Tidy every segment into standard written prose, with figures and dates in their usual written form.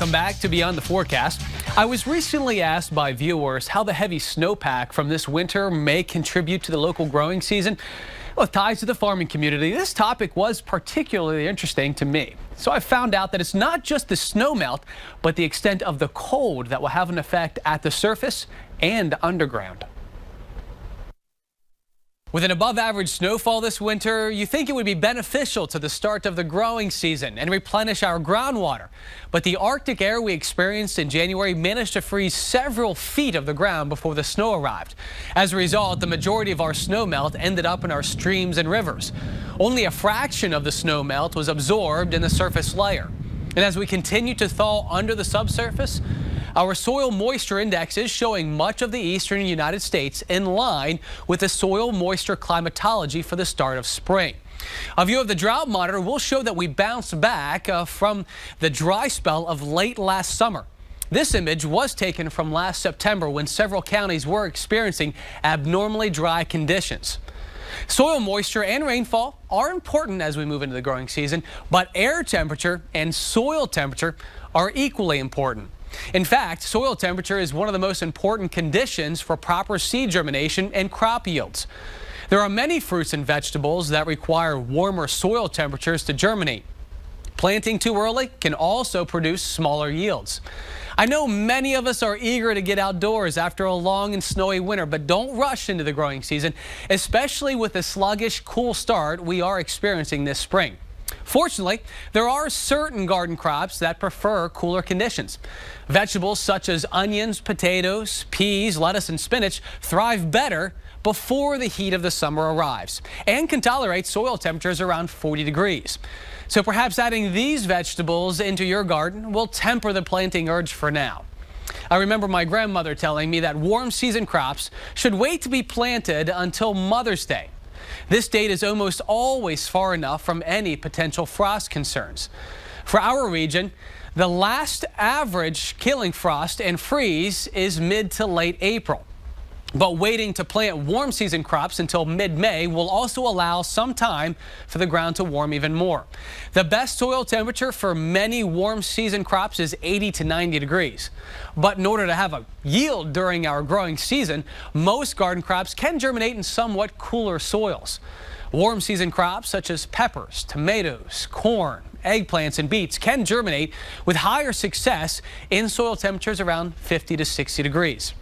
Welcome back to Beyond the Forecast. I was recently asked by viewers how the heavy snowpack from this winter may contribute to the local growing season. With ties to the farming community, this topic was particularly interesting to me. So I found out that it's not just the snowmelt, but the extent of the cold that will have an effect at the surface and underground. With an above-average snowfall this winter, you think it would be beneficial to the start of the growing season and replenish our groundwater. But the Arctic air we experienced in January managed to freeze several feet of the ground before the snow arrived. As a result, the majority of our snowmelt ended up in our streams and rivers. Only a fraction of the snowmelt was absorbed in the surface layer. And as we continue to thaw under the subsurface, our soil moisture index is showing much of the eastern United States in line with the soil moisture climatology for the start of spring. A view of the drought monitor will show that we bounced back from the dry spell of late last summer. This image was taken from last September when several counties were experiencing abnormally dry conditions. Soil moisture and rainfall are important as we move into the growing season, but air temperature and soil temperature are equally important. In fact, soil temperature is one of the most important conditions for proper seed germination and crop yields. There are many fruits and vegetables that require warmer soil temperatures to germinate. Planting too early can also produce smaller yields. I know many of us are eager to get outdoors after a long and snowy winter, but don't rush into the growing season, especially with the sluggish, cool start we are experiencing this spring. Fortunately, there are certain garden crops that prefer cooler conditions. Vegetables such as onions, potatoes, peas, lettuce, and spinach thrive better before the heat of the summer arrives and can tolerate soil temperatures around 40 degrees. So perhaps adding these vegetables into your garden will temper the planting urge for now. I remember my grandmother telling me that warm season crops should wait to be planted until Mother's Day. This date is almost always far enough from any potential frost concerns. For our region, the last average killing frost and freeze is mid to late April. But waiting to plant warm season crops until mid-May will also allow some time for the ground to warm even more. The best soil temperature for many warm season crops is 80 to 90 degrees. But in order to have a yield during our growing season, most garden crops can germinate in somewhat cooler soils. Warm season crops such as peppers, tomatoes, corn, eggplants, and beets can germinate with higher success in soil temperatures around 50 to 60 degrees.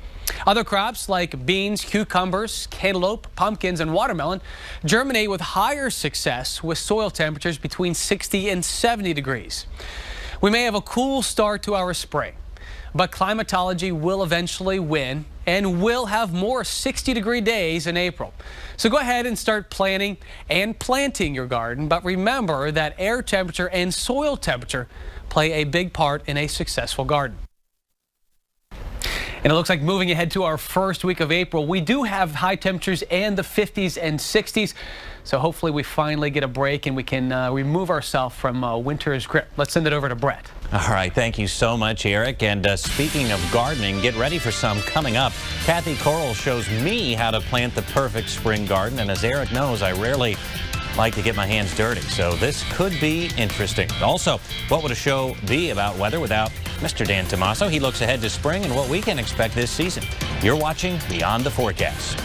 Other crops like beans, cucumbers, cantaloupe, pumpkins, and watermelon germinate with higher success with soil temperatures between 60 and 70 degrees. We may have a cool start to our spring, but climatology will eventually win and we'll have more 60-degree days in April. So go ahead and start planning and planting your garden, but remember that air temperature and soil temperature play a big part in a successful garden. And it looks like moving ahead to our first week of April, we do have high temperatures in the 50s and 60s. So hopefully we finally get a break and we can remove ourselves from winter's grip. Let's send it over to Brett. All right. Thank you so much, Eric. And speaking of gardening, get ready for some coming up. Kathy Coral shows me how to plant the perfect spring garden. And as Eric knows, I rarely like to get my hands dirty, so this could be interesting. Also, what would a show be about weather without Mr. Dan Tomaso? He looks ahead to spring and what we can expect this season. You're watching Beyond the Forecast.